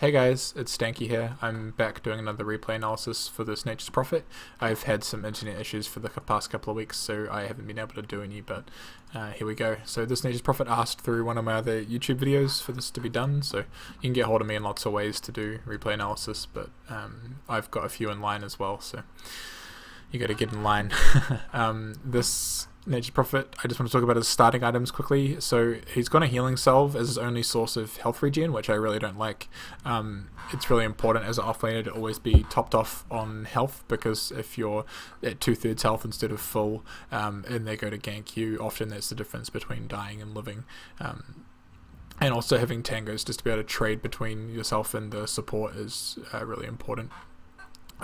Hey guys, it's Stanky here. I'm back doing another replay analysis for this Nature's Prophet. I've had some internet issues for the past couple of weeks, so I haven't been able to do any, but here we go. So this Nature's Prophet asked through one of my other YouTube videos for this to be done, so you can get hold of me in lots of ways to do replay analysis, but I've got a few in line as well, so you gotta get in line. This Nature's Prophet, I just want to talk about his starting items quickly. So he's got a healing salve as his only source of health regen, which I really don't like. It's really important as an offlaner to always be topped off on health, because if you're at 2/3 health instead of full and they go to gank you, often that's the difference between dying and living. And also having tangos just to be able to trade between yourself and the support is really important.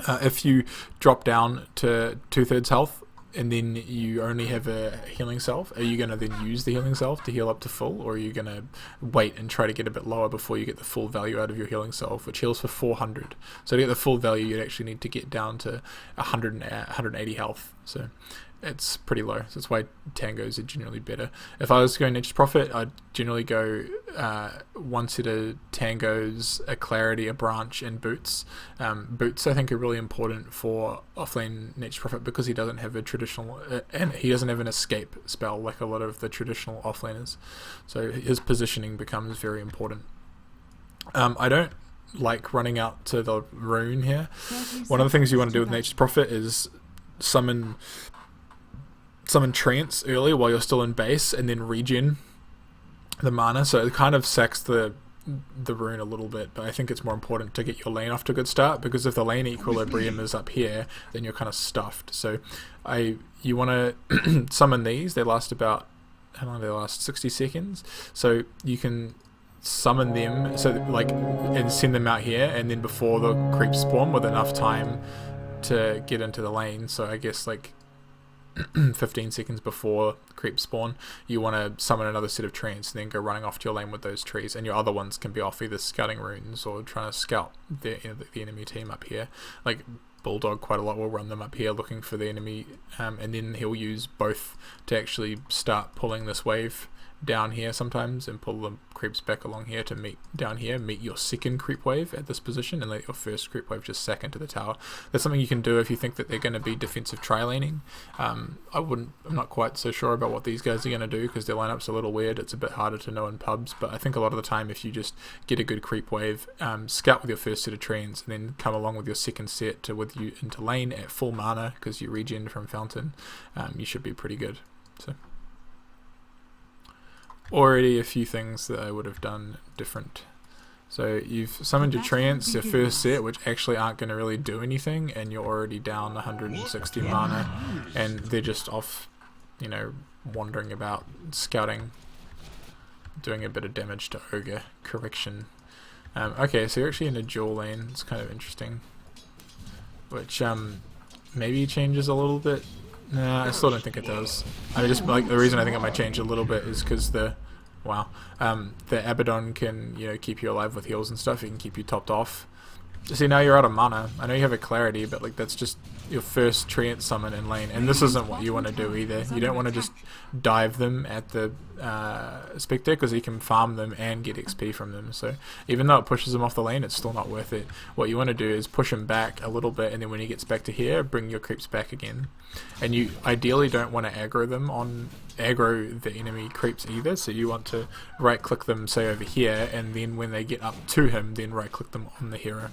If you drop down to 2/3 health and then you only have a healing salve, are you going to then use the healing salve to heal up to full, or are you going to wait and try to get a bit lower before you get the full value out of your healing salve, which heals for 400? So to get the full value, you'd actually need to get down to 180 health. So it's pretty low. So that's why tangos are generally better. If I was going Nature's Prophet, I'd generally go one set of tangos, a clarity, a branch, and boots. Boots I think are really important for offlane Nature's Prophet because he doesn't have a traditional and he doesn't have an escape spell like a lot of the traditional offlaners. So his positioning becomes very important. I don't like running out to the rune here. One of the things you want to do with Nature's Prophet is summon trance early while you're still in base and then regen the mana, so it kind of sacks the rune a little bit, but I think it's more important to get your lane off to a good start, because if the lane equilibrium is up here, then you're kind of stuffed. So you want to summon these. They last about, how long do they last? 60 seconds. So you can summon them and send them out here, and then before the creeps spawn with enough time to get into the lane. So I guess 15 seconds before creep spawn, you want to summon another set of trees and then go running off to your lane with those trees, and your other ones can be off either scouting runes or trying to scout the enemy team up here. Like Bulldog quite a lot will run them up here looking for the enemy, and then he'll use both to actually start pulling this wave down here sometimes and pull the creeps back along here to meet down here, meet your second creep wave at this position, and let your first creep wave just sack into the tower. That's something you can do if you think that they're going to be defensive tri-laning. I'm not quite so sure about what these guys are going to do because their lineup's a little weird. It's a bit harder to know in pubs, but I think a lot of the time if you just get a good creep wave, scout with your first set of treants, and then come along with your second set with you into lane at full mana because you regen from fountain, you should be pretty good. So already a few things that I would have done different. So you've summoned your treants, your first set, which actually aren't going to really do anything, and you're already down 160 mana, and they're just off, wandering about, scouting, doing a bit of damage to Ogre. Correction. Okay, so you're actually in a dual lane. It's kind of interesting, which maybe changes a little bit. Nah, I still don't think it does. I just the reason I think it might change a little bit is because the Abaddon can keep you alive with heals and stuff. It can keep you topped off. See, now you're out of mana. I know you have a clarity, but that's just your first treant summon in lane, and this isn't what you want to do either. You don't want to just dive them at the Spectre, because you can farm them and get XP from them. So even though it pushes them off the lane, it's still not worth it. What you want to do is push him back a little bit, and then when he gets back to here, bring your creeps back again. And you ideally don't want to aggro the enemy creeps either, so you want to right click them, say over here, and then when they get up to him, then right click them on the hero,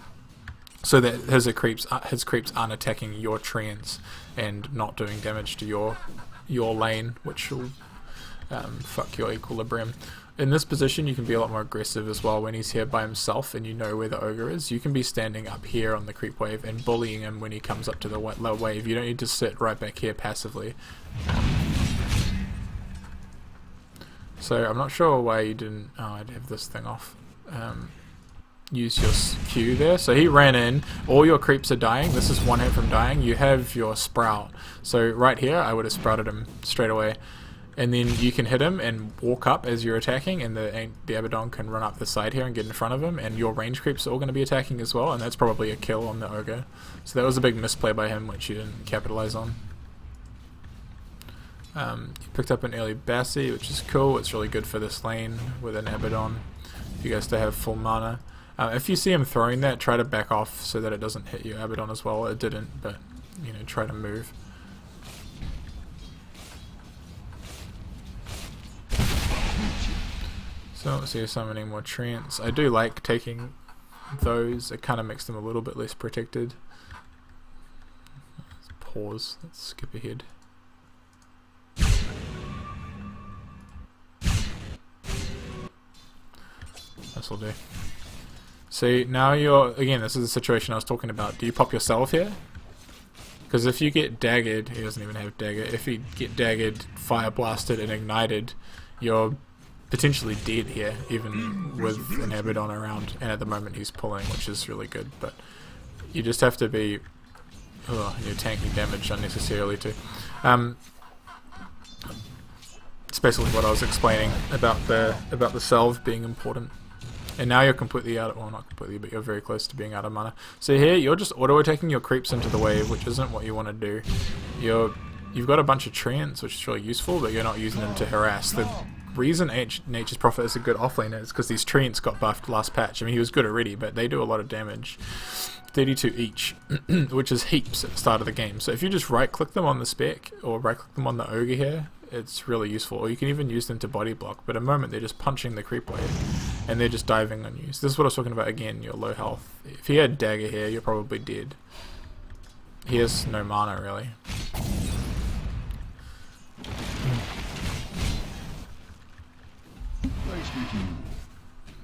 so that his creeps aren't attacking your treants and not doing damage to your lane, which will fuck your equilibrium. In this position you can be a lot more aggressive as well when he's here by himself and you know where the ogre is. You can be standing up here on the creep wave and bullying him when he comes up to the low wave. You don't need to sit right back here passively. So I'm not sure why you didn't... I'd have this thing off. Use your Q there. So he ran in, all your creeps are dying. This is one hit from dying. You have your sprout. So right here I would have sprouted him straight away. And then you can hit him and walk up as you're attacking, and the Abaddon can run up the side here and get in front of him, and your range creeps are all going to be attacking as well, and that's probably a kill on the Ogre. So that was a big misplay by him, which you didn't capitalize on. You picked up an early Bassi, which is cool. It's really good for this lane with an Abaddon. You guys to have full mana. If you see him throwing that, try to back off so that it doesn't hit your Abaddon as well. It didn't, but you know, try to move. So let's see, summoning more treants. I do like taking those. It kind of makes them a little bit less protected. Let's pause. Let's skip ahead. This'll do. See, now you're, again, this is the situation I was talking about. Do you pop yourself here? Because if you get daggered, he doesn't even have dagger, if you get daggered, fire blasted and ignited, you're potentially dead here, even with an Abaddon around, and at the moment he's pulling, which is really good, but you just have to be, you're tanking damage unnecessarily too. It's basically what I was explaining about the salve being important. And now you're completely out of, well, not completely, but you're very close to being out of mana. So here, you're just auto-attacking your creeps into the wave, which isn't what you want to do. You've got a bunch of treants, which is really useful, but you're not using them to harass. The reason Nature's Prophet is a good offlane is because these treants got buffed last patch. I mean, he was good already, but they do a lot of damage. 32 each, which is heaps at the start of the game. So if you just right-click them on the spec, or right-click them on the ogre here, it's really useful. Or you can even use them to body block, but at the moment they're just punching the creep wave, and they're just diving on you. So this is what I was talking about again, you're low health. If he had dagger here, you're probably dead. He has no mana, really.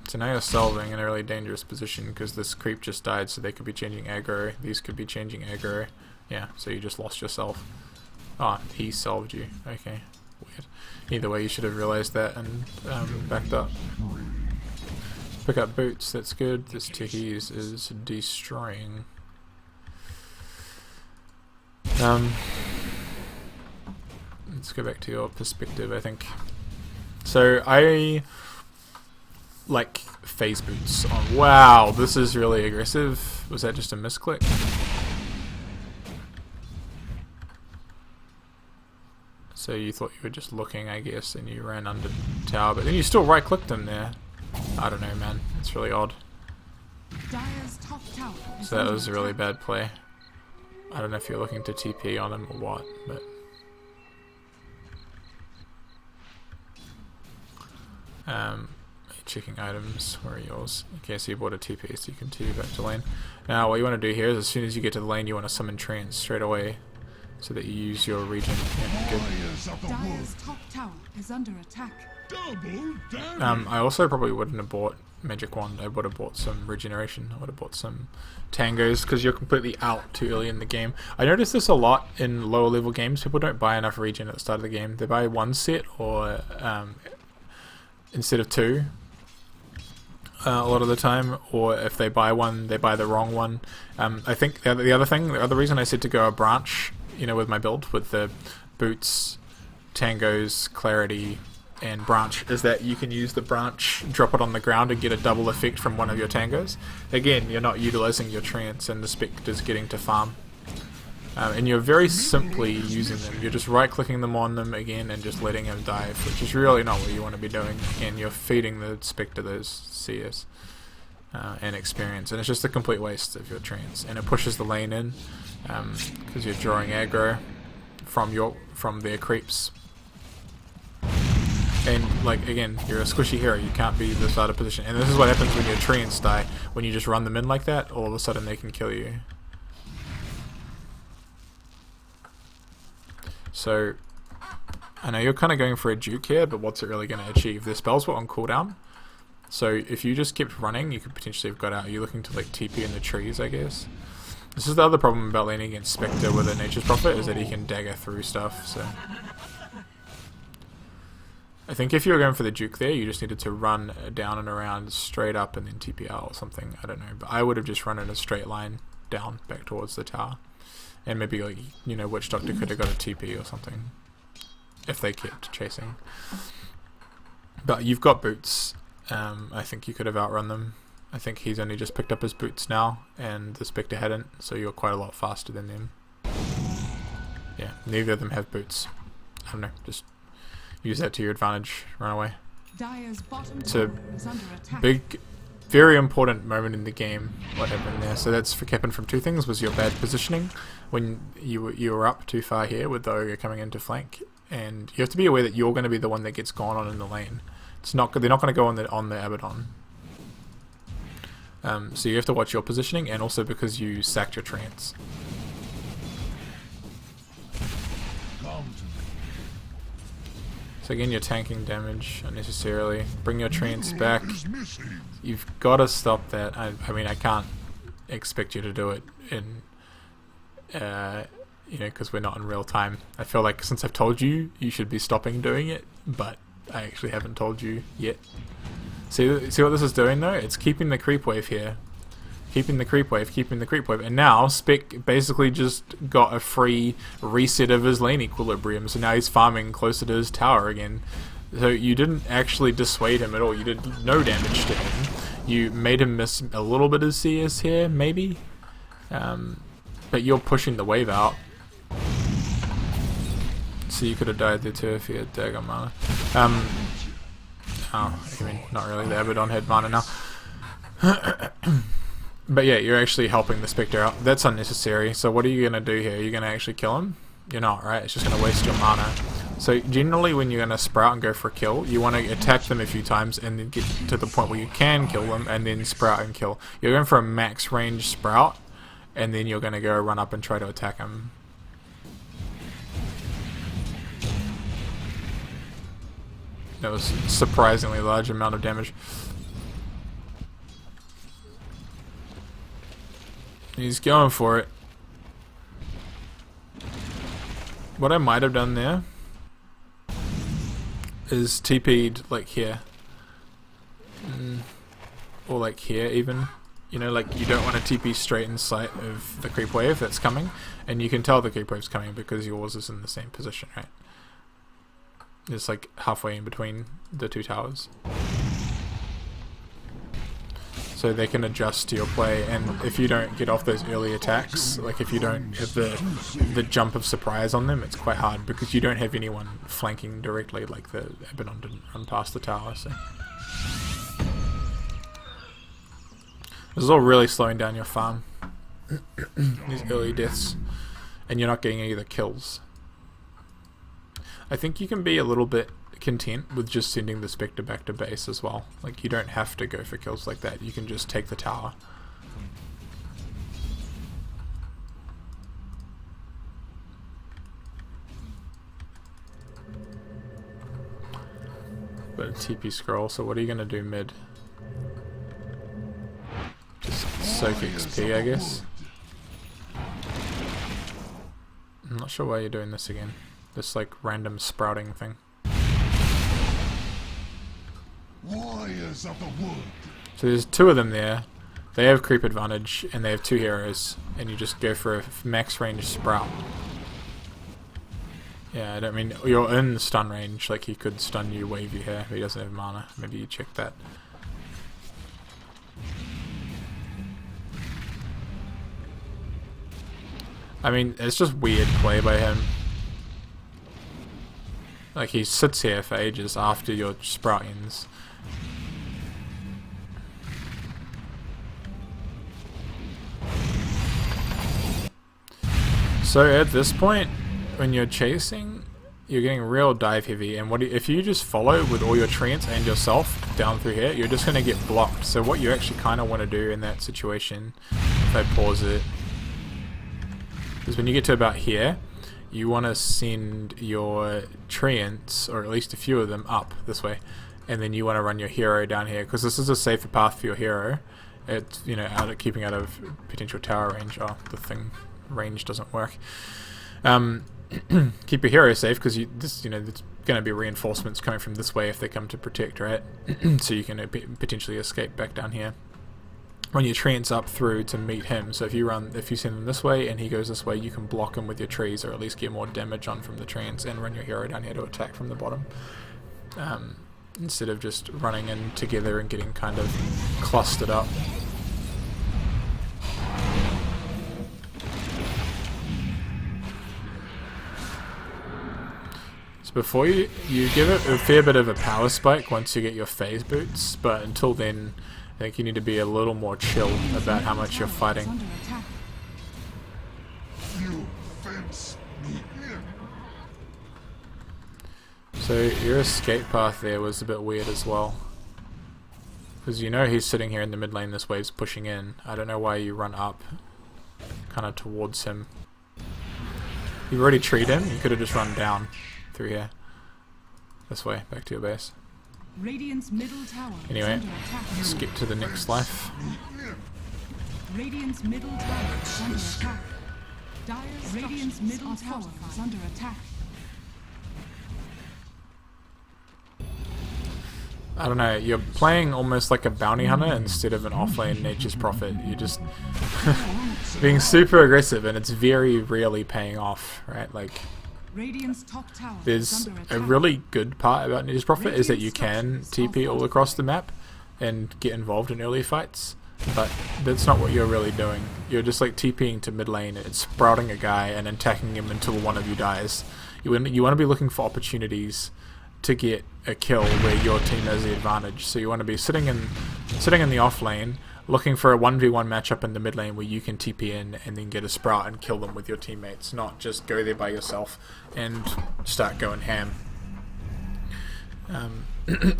So now you're salving in a really dangerous position because this creep just died, so they could be changing aggro, these could be changing aggro. Yeah, so you just lost yourself. Oh, he salved you. Okay, weird. Either way, you should have realized that and backed up. Pick up boots, that's good. This Techies is destroying. Let's go back to your perspective, I think. So I like phase boots on. Wow, this is really aggressive. Was that just a misclick? So you thought you were just looking, I guess, and you ran under the tower, but then you still right-clicked them there. I don't know, man. It's really odd. So that was a really bad play. I don't know if you're looking to TP on him or what, but... checking items. Where are yours? Okay, so you bought a TP, so you can TP back to lane. Now what you want to do here is as soon as you get to the lane, you want to summon treants straight away, so that you use your regen. Yeah, good. Dire's top tower is under attack. I also probably wouldn't have bought Magic Wand. I would have bought some regeneration. I would have bought some tangos, because you're completely out too early in the game. I notice this a lot in lower level games. People don't buy enough regen at the start of the game. They buy one set or instead of two a lot of the time, or if they buy one, they buy the wrong one. I think the other reason I said to go a branch, you know, with my build, with the boots, tangos, clarity, and branch, is that you can use the branch, drop it on the ground, and get a double effect from one of your tangos. Again, you're not utilizing your treants, and the spectre's getting to farm. And you're very simply using them. You're just right-clicking them on them again and just letting them dive, which is really not what you want to be doing. Again, you're feeding the spectre those CS and experience, and it's just a complete waste of your treants. And it pushes the lane in because you're drawing aggro from their creeps. And like again, you're a squishy hero. You can't be this out of position. And this is what happens when your treants die. When you just run them in like that, all of a sudden they can kill you. So, I know you're kind of going for a juke here, but what's it really going to achieve? The spells were on cooldown, so if you just kept running, you could potentially have got out. You're looking to like TP in the trees, I guess. This is the other problem about laning against Spectre with a Nature's Prophet, is that he can dagger through stuff, so... I think if you were going for the juke there, you just needed to run down and around straight up and then TP out or something, I don't know. But I would have just run in a straight line down, back towards the tower. And maybe, like, you know, Witch Doctor could have got a TP or something if they kept chasing. But you've got boots. I think you could have outrun them. I think he's only just picked up his boots now, and the Spectre hadn't, so you're quite a lot faster than them. Yeah, neither of them have boots. I don't know, just use that to your advantage. Run away. Dire's bottom It's a tower is under attack. big very important moment in the game, what happened there. So that's happened from two things. Was your bad positioning when you were up too far here with the ogre coming into flank, and you have to be aware that you're going to be the one that gets gone on in the lane. It's not, they're not going to go on the Abaddon. So you have to watch your positioning, and also because you sacked your trance. So again, you're tanking damage unnecessarily. Bring your trance back. You've got to stop that. I mean, I can't expect you to do it in, you know, because we're not in real time. I feel like since I've told you, you should be stopping doing it, but I actually haven't told you yet. See what this is doing though? It's keeping the creep wave here. Keeping the creep wave, and now Spec basically just got a free reset of his lane equilibrium, so now he's farming closer to his tower again. So you didn't actually dissuade him at all, you did no damage to him. You made him miss a little bit of CS here, maybe? But you're pushing the wave out. So you could have died there too if you had dagger mana. Oh, I mean, not really, the Abaddon had mana now. But yeah, you're actually helping the Spectre out. That's unnecessary. So what are you going to do here? You're going to actually kill him? You're not, right? It's just going to waste your mana. So generally when you're going to sprout and go for a kill, you want to attack them a few times and then get to the point where you can kill them and then sprout and kill. You're going for a max range sprout and then you're going to go run up and try to attack him. That was a surprisingly large amount of damage. He's going for it. What I might have done there is TP'd like here. Or like here even. You know, like you don't want to TP straight in sight of the creep wave that's coming. And you can tell the creep wave's coming because yours is in the same position, right? It's like halfway in between the two towers. So they can adjust to your play, and if you don't get off those early attacks, like if you don't have the jump of surprise on them, it's quite hard because you don't have anyone flanking directly, like the Abaddon didn't run past the tower. So this is all really slowing down your farm. These early deaths, and you're not getting any of the kills. I think you can be a little bit content with just sending the Spectre back to base as well. Like, you don't have to go for kills like that. You can just take the tower. But a TP scroll, so what are you going to do mid? Just soak XP, I guess. I'm not sure why you're doing this again. This like random sprouting thing. Warriors of the wood. So there's two of them there. They have creep advantage and they have two heroes, and you just go for a max range sprout. Yeah, I don't mean you're in stun range, like he could stun you, wave you here, but he doesn't have mana. Maybe you check that. I mean, it's just weird play by him. Like, he sits here for ages after your sprout ends. So at this point, when you're chasing, you're getting real dive heavy, and if you just follow with all your treants and yourself down through here, you're just going to get blocked. So what you actually kind of want to do in that situation, if I pause it, is when you get to about here, you want to send your treants, or at least a few of them, up this way, and then you want to run your hero down here because this is a safer path for your hero. It's, you know, keeping out of potential tower range. Oh, the thing range doesn't work. Keep your hero safe because there's going to be reinforcements coming from this way if they come to protect, right? So you can potentially escape back down here. Run your treants up through to meet him. So if you send him this way and he goes this way, you can block him with your trees, or at least get more damage on from the treants, and run your hero down here to attack from the bottom. Instead of just running in together and getting kind of clustered up. So before you give it a fair bit of a power spike once you get your phase boots, but until then, think you need to be a little more chill about how much you're fighting. Under attack. You fence me in. So your escape path there was a bit weird as well. Because you know he's sitting here in the mid lane, this wave's pushing in. I don't know why you run up kind of towards him. You've already treed him, you could have just run down through here. This way, back to your base. Radiant's middle tower Anyway, is under attack. skip to the next life. Radiant's middle tower is under attack. Dire's Radiant's middle tower is under attack. I don't know, you're playing almost like a bounty hunter instead of an offlane nature's prophet. You're just being super aggressive and it's very rarely paying off, right? Like, Radiant's top tower is there's under a attack. really good part about nature's prophet is that you can TP all across the map and get involved in early fights, but that's not what you're really doing. You're just like TPing to mid lane and sprouting a guy and attacking him until one of you dies. You want to be looking for opportunities to get a kill where your team has the advantage. So you want to be sitting in the off lane, looking for a 1v1 matchup in the mid lane where you can TP in and then get a sprout and kill them with your teammates, not just go there by yourself and start going ham.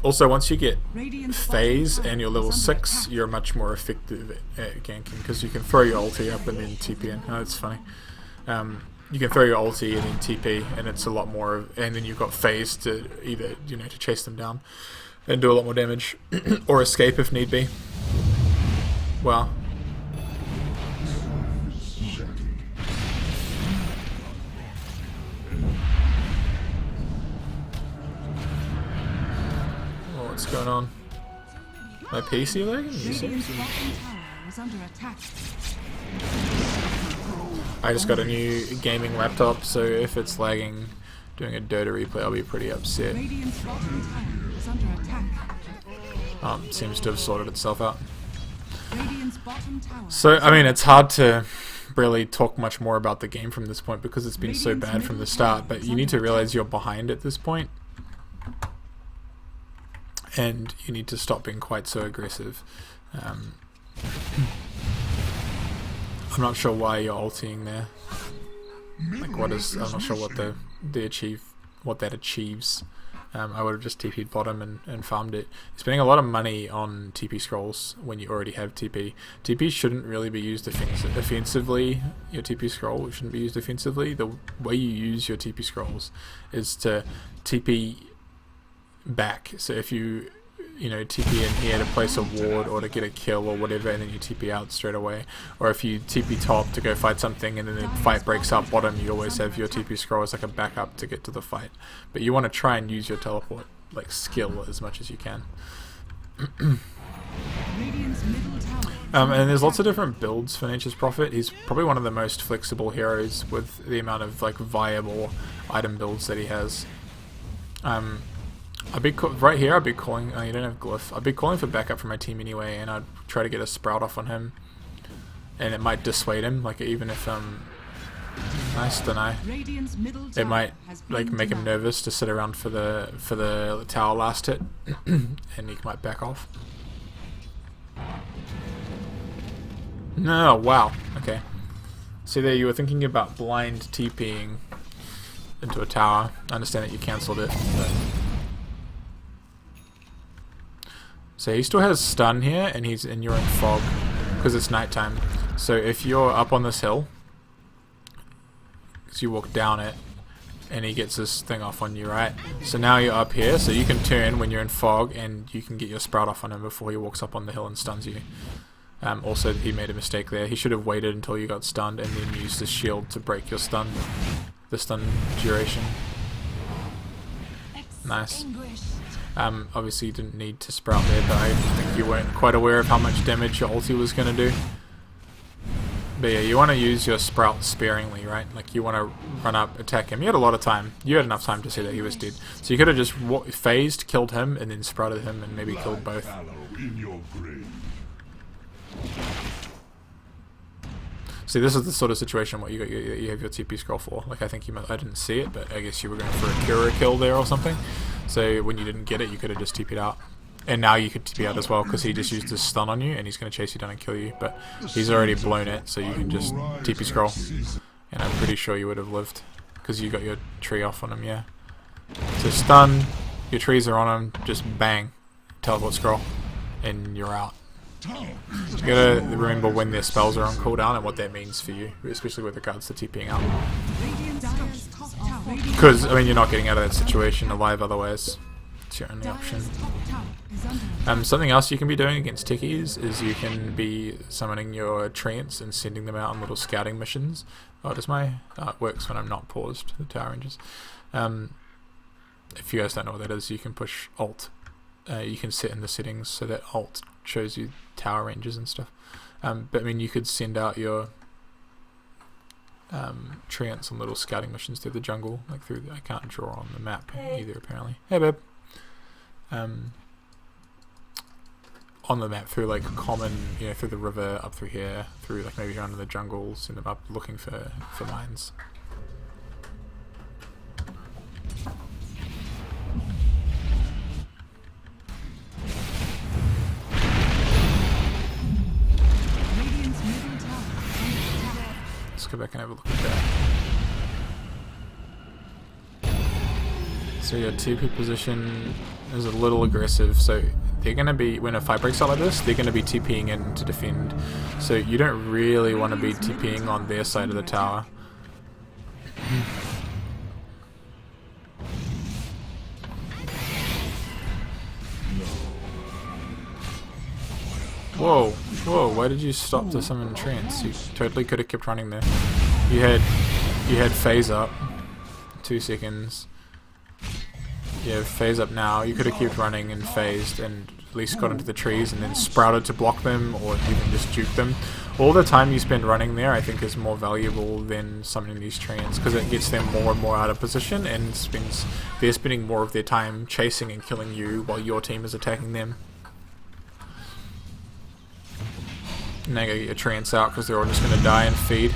Also, once you get phase and you're level 6, you're much more effective at ganking because you can throw your ulti up and then TP in. Oh, that's funny. You can throw your ulti and then TP, and it's a lot more. And then you've got phase to either to chase them down and do a lot more damage, or escape if need be. Well, what's going on? My PC lagging? Radiant's bottom tower is under attack. I just got a new gaming laptop, so if it's lagging doing a Dota replay, I'll be pretty upset. Radiant's bottom tower is under attack. Seems to have sorted itself out. Radiant's bottom tower. So, I mean, it's hard to really talk much more about the game from this point because it's been so bad from the start, but you need to realize you're behind at this point. And you need to stop being quite so aggressive. I'm not sure why you're ulting there. Like, I'm not sure what what that achieves. I would have just TP'd bottom and farmed it. You're spending a lot of money on TP scrolls when you already have TP. TP shouldn't really be used offensively. Your TP scroll shouldn't be used offensively. The way you use your TP scrolls is to TP back. So if you TP in here to place a ward or to get a kill or whatever, and then you TP out straight away. Or if you TP top to go fight something and then the fight breaks up bottom, you always have your TP scroll as like a backup to get to the fight. But you want to try and use your teleport like skill as much as you can. And there's lots of different builds for Nature's Prophet. He's probably one of the most flexible heroes with the amount of like viable item builds that he has. Right here, I'd be calling. Oh, you don't have glyph. I'd be calling for backup from my team anyway, and I'd try to get a sprout off on him, and it might dissuade him. Like even if nice deny, it might like make him nervous to sit around for the tower last hit, and he might back off. No, wow. Okay. See there, you were thinking about blind TPing into a tower. I understand that you cancelled it. But so he still has stun here, and you're in fog because it's nighttime. So if you're up on this hill, so you walk down it, and he gets this thing off on you, right? So now you're up here, so you can turn when you're in fog, and you can get your sprout off on him before he walks up on the hill and stuns you. Also, he made a mistake there. He should have waited until you got stunned and then used his shield to break your stun, the stun duration. Nice. Obviously you didn't need to sprout there, but I think you weren't quite aware of how much damage your ulti was going to do. But yeah, you want to use your sprout sparingly, right? Like you want to run up, attack him. You had a lot of time. You had enough time to see that he was dead. So you could have just phased, killed him, and then sprouted him, and maybe killed both. See, this is the sort of situation what you have your TP scroll for. Like I think I didn't see it, but I guess you were going for a Kira kill there or something. So when you didn't get it, you could have just TP'd out And now you could TP out as well because he just used his stun on you and he's going to chase you down and kill you. But he's already blown it, so you can just TP scroll. And I'm pretty sure you would have lived because you got your tree off on him, yeah. So stun, your trees are on him, just bang, teleport scroll, and you're out. So you gotta remember when their spells are on cooldown and what that means for you, especially with regards to TPing out. Because, I mean, you're not getting out of that situation alive otherwise. It's your only option. Something else you can be doing against techies is you can be summoning your treants and sending them out on little scouting missions. Oh, does my... it works when I'm not paused, the tower ranges. If you guys don't know what that is, you can push Alt. You can set in the settings so that Alt shows you tower ranges and stuff. But I mean, you could send out your treants on little scouting missions through the jungle, like through I can't draw on the map either apparently. Hey babe. On the map through like common, you know, through the river, up through here, through like maybe around in the jungle, send them up looking for mines. Let's go back and have a look at that. So your TP position is a little aggressive, so they're going to be, when a fight breaks out like this, they're going to be TPing in to defend. So you don't really want to be TPing on their side of the tower. Whoa, whoa, why did you stop to summon trance? You totally could have kept running there. You had phase up. 2 seconds. You have phase up now. You could have kept running and phased and at least got into the trees and then sprouted to block them or even just juke them. All the time you spend running there I think is more valuable than summoning these treants because it gets them more and more out of position and they're spending more of their time chasing and killing you while your team is attacking them. Now you gotta get your treants out because they're all just gonna die and feed.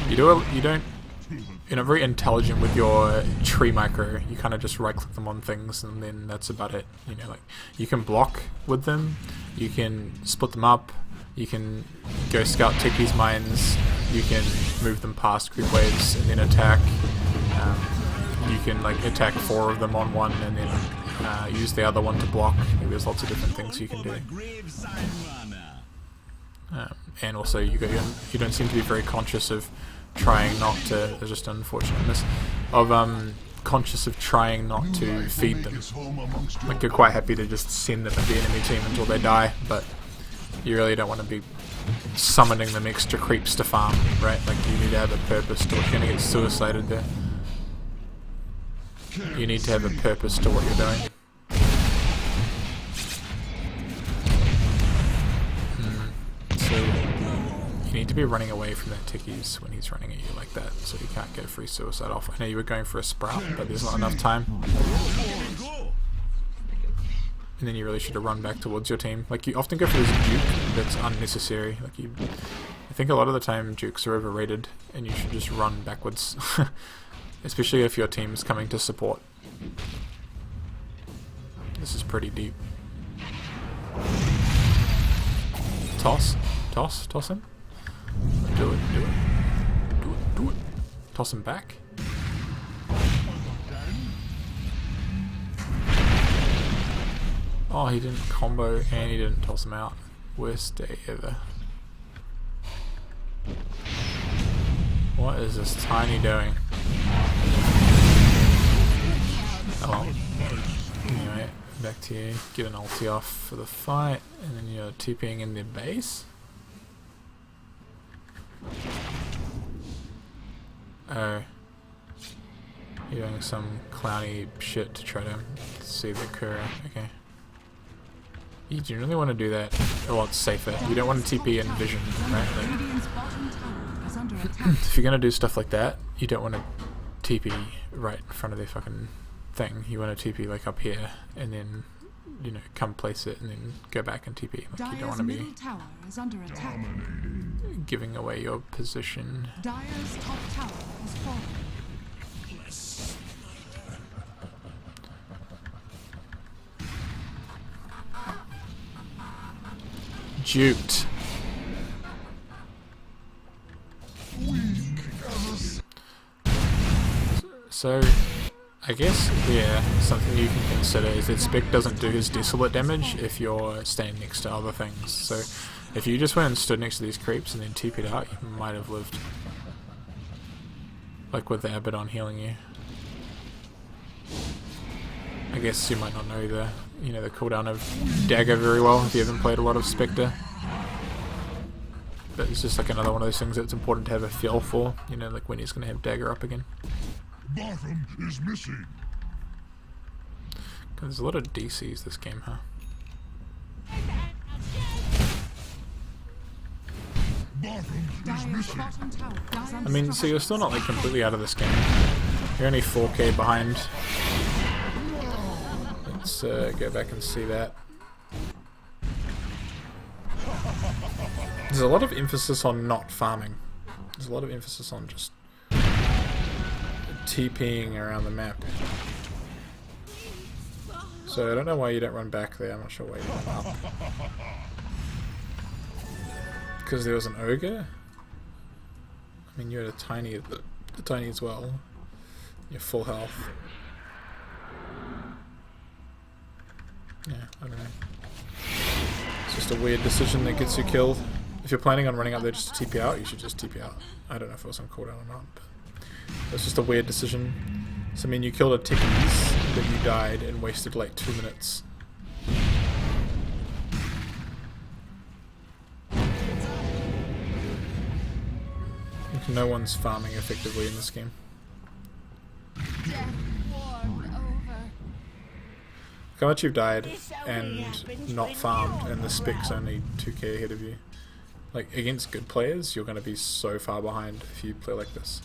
You're not very intelligent with your tree micro. You kind of just right click them on things and then that's about it. You know, like you can block with them, you can split them up, you can go scout Techi's mines, you can move them past creep waves and then attack. You can like attack 4 of them on one and then use the other one to block. There's lots of different things you can do. And also you don't seem to be very conscious of trying not to, there's just an unfortunate miss, of conscious of trying not to feed them. Like you're quite happy to just send them at the enemy team until they die, but you really don't want to be summoning them extra creeps to farm, right? Like you need to have a purpose to it. You're going to get suicided there. You need to have a purpose to what you're doing. So you need to be running away from that Techies when he's running at you like that, so you can't go free suicide off. I know you were going for a sprout, but there's not enough time. And then you really should have run back towards your team. Like you often go for this juke that's unnecessary. Like I think a lot of the time jukes are overrated, and you should just run backwards. Especially if your team's coming to support. This is pretty deep. Toss him. Do it. Toss him back. Oh, he didn't combo and he didn't toss him out. Worst day ever. What is this tiny doing? Oh, anyway, back to you. Get an ulti off for the fight, and then you're TPing in their base. Oh, you're doing some clowny shit to try to see the Kura. Okay. You generally want to do that. Well, it's safer. You don't want to TP in vision, right? If you're gonna do stuff like that, you don't want to TP right in front of their fucking thing. You want to TP like up here, and then you know come place it, and then go back and TP. Like you don't want to be giving away your position. Dire's top tower is falling. juked. So, I guess, yeah, something you can consider is that Spec doesn't do his desolate damage if you're standing next to other things. So, if you just went and stood next to these creeps and then TP'd out, you might have lived. Like with the Abaddon healing you. I guess you might not know the, you know, the cooldown of Dagger very well if you haven't played a lot of Spectre. But it's just like another one of those things that's important to have a feel for, you know, like when he's going to have Dagger up again. Bottom is missing. There's a lot of DCs this game, huh? I mean, so you're still not like completely out of this game. You're only 4k behind. Let's go back and see that. There's a lot of emphasis on not farming. There's a lot of emphasis on just TPing around the map. So I don't know why you don't run back there. I'm not sure why you run up. Because there was an ogre? I mean, you're tiny as well. You're full health. Yeah, I don't know. It's just a weird decision that gets you killed. If you're planning on running up there just to TP out, you should just TP out. I don't know if it was on cooldown or not, but it's just a weird decision. So I mean, you killed a tickies, but you died and wasted like 2 minutes. No one's farming effectively in this game. Look how much you've died and not farmed, and the Spec's only 2k ahead of you. Like, against good players, you're going to be so far behind if you play like this.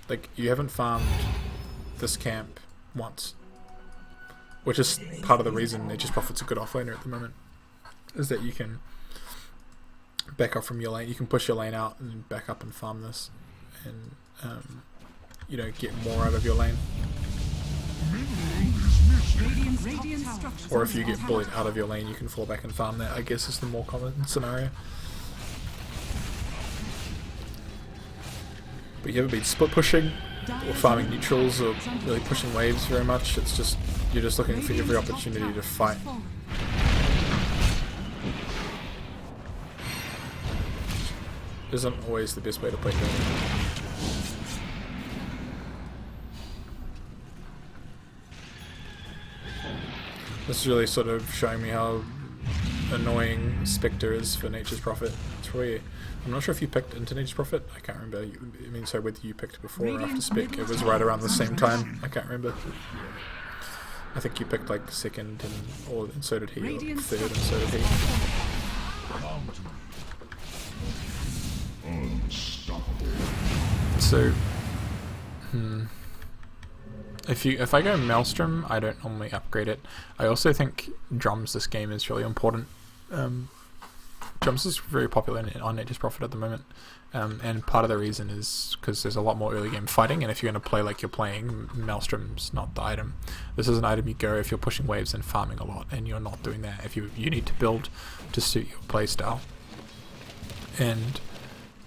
Like, you haven't farmed this camp once. Which is part of the reason Nature's Prophet's a good offlaner at the moment. Is that you can back off from your lane. You can push your lane out and back up and farm this. And, you know, get more out of your lane. Or if you get bullied out of your lane, you can fall back and farm that, I guess is the more common scenario. But you haven't been split pushing or farming neutrals or really pushing waves very much. It's just, you're just looking for every opportunity to fight. Isn't always the best way to play Dota. This is really sort of showing me how annoying Spectre is for Nature's Prophet. It's really, I'm not sure if you picked into Nature's Prophet. I can't remember. I mean, so whether you picked before or after Spec, it was right around the same time. I can't remember. I think you picked like second, and so did he, or third, and so did he. So, if I go Maelstrom, I don't normally upgrade it. I also think drums this game is really important. Drums is very popular on Nature's Prophet at the moment, and part of the reason is because there's a lot more early game fighting, and if you're going to play like you're playing, Maelstrom's not the item. This is an item you go if you're pushing waves and farming a lot, and you're not doing that. If you need to build to suit your playstyle, and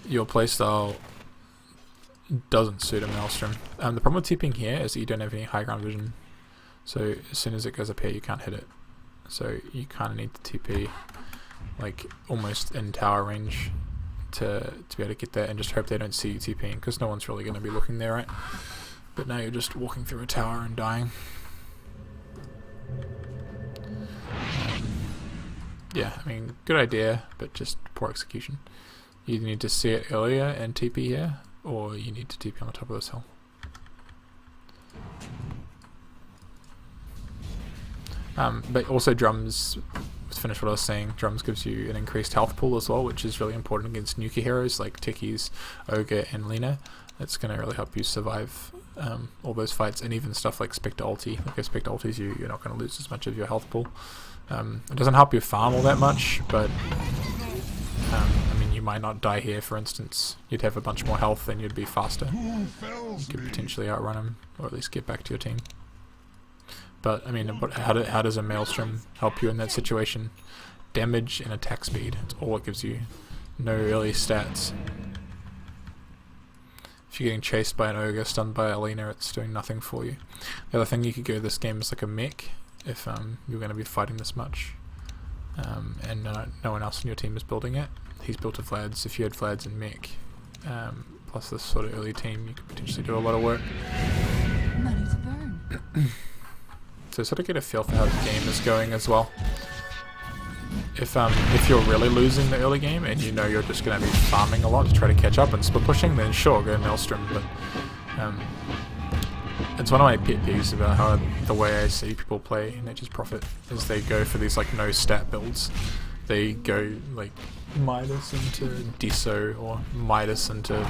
your playstyle doesn't suit a Maelstrom. The problem with TPing here is that you don't have any high ground vision, so as soon as it goes up here you can't hit it. So you kind of need to TP like almost in tower range to be able to get that, and just hope they don't see you TPing, because no one's really going to be looking there, right? But now you're just walking through a tower and dying. Yeah, I mean, good idea, but just poor execution. You need to see it earlier and TP here, or you need to TP on the top of this hill. But also drums, to finish what I was saying, drums gives you an increased health pool as well, which is really important against nuka heroes like Tickies, Ogre and Lena. It's going to really help you survive all those fights, and even stuff like Spectre ulti. Like if Spectre ultis you, you're not going to lose as much of your health pool. It doesn't help you farm all that much, but I mean, you might not die here, for instance. You'd have a bunch more health and you'd be faster. Who You fells could me? potentially outrun him, or at least get back to your team. But, I mean, how does a Maelstrom help you in that situation? Damage and attack speed. That's all it gives you. No early stats. If you're getting chased by an ogre, stunned by a Lena, it's doing nothing for you. The other thing you could go this game is like a mech, if you're going to be fighting this much. And no one else in your team is building it. He's built a Vlad's. If you had Vlad's and mech, plus this sort of early team, you could potentially do a lot of work. Money to burn. So sort of get a feel for how the game is going as well. If you're really losing the early game and you know you're just going to be farming a lot to try to catch up and split pushing, then sure, go Maelstrom. But it's one of my pet peeves about how the way I see people play Nature's Prophet is they go for these like no stat builds. They go like Midas into Deso or Midas into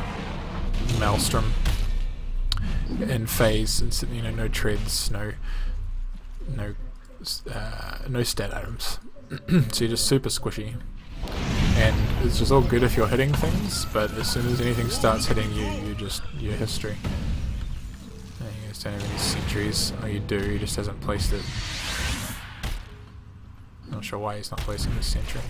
Maelstrom in phase, and no treads, no stat items. So you're just super squishy, and it's just all good if you're hitting things, but as soon as anything starts hitting you, you're history. And you guys don't have any sentries, or you do, he just hasn't placed it. Not sure why he's not placing this sentry.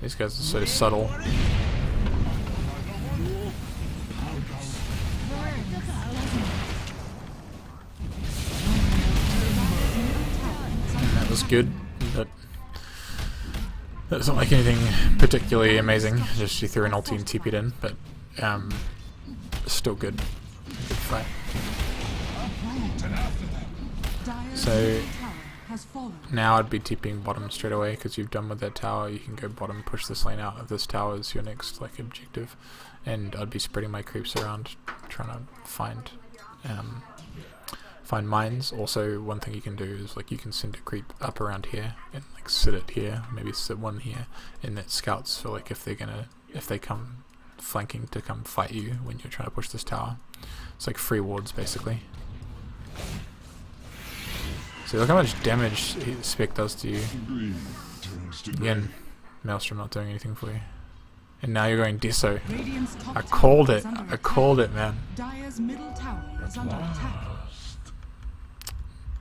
These guys are so subtle. And that was good, but that doesn't like anything particularly amazing. Just she threw an ulti and TP'd in, but still good. Good fight. So now I'd be TPing bottom straight away because you've done with that tower. You can go bottom, push this lane out of this tower is your next like objective, and I'd be spreading my creeps around, trying to find mines. Also, one thing you can do is like you can send a creep up around here and like sit it here, maybe sit one here, and that scouts for like if they come flanking to come fight you when you're trying to push this tower. It's like free wards basically. So look how much damage Spec does to you. Again, Maelstrom not doing anything for you. And now you're going Deso. I called it. I called it, man. Dire's middle tower is under attack.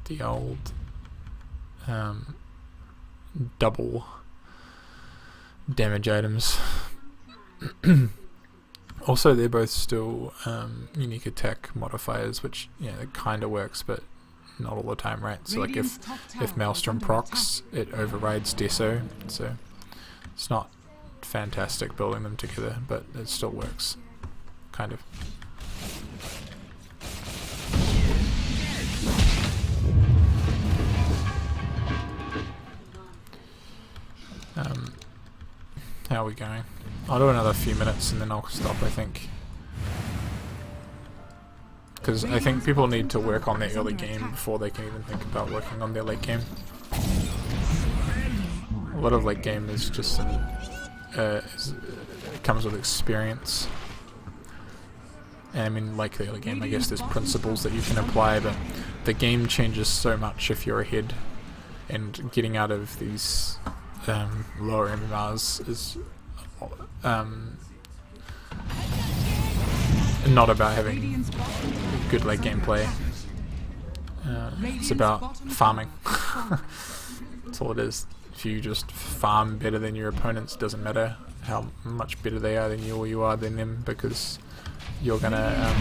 The old double damage items. Also, they're both still unique attack modifiers, which it kind of works, but not all the time, right? So like if Maelstrom procs, it overrides Deso, so it's not fantastic building them together, but it still works, kind of. How are we going? I'll do another few minutes and then I'll stop, I think. Because I think people need to work on their early game before they can even think about working on their late game. A lot of late game is just it comes with experience. And I mean, like the early game, I guess there's principles that you can apply, but the game changes so much if you're ahead, and getting out of these lower MMRs is not about having good late gameplay. It's about farming. That's all it is. If you just farm better than your opponents, doesn't matter how much better they are than you or you are than them, because you're gonna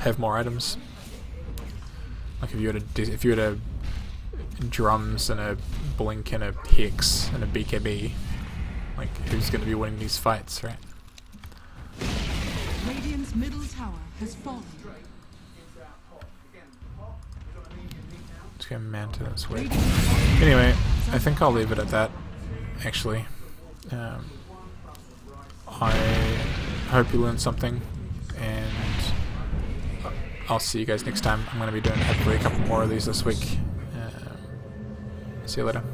have more items. Like if you had a drums and a blink and a hex and a BKB, like who's gonna be winning these fights, right? Radiant's middle tower has fallen. Let's go Manta, that's weird. Anyway, I think I'll leave it at that, actually. I hope you learned something, and I'll see you guys next time. I'm going to be doing hopefully a couple more of these this week. See you later.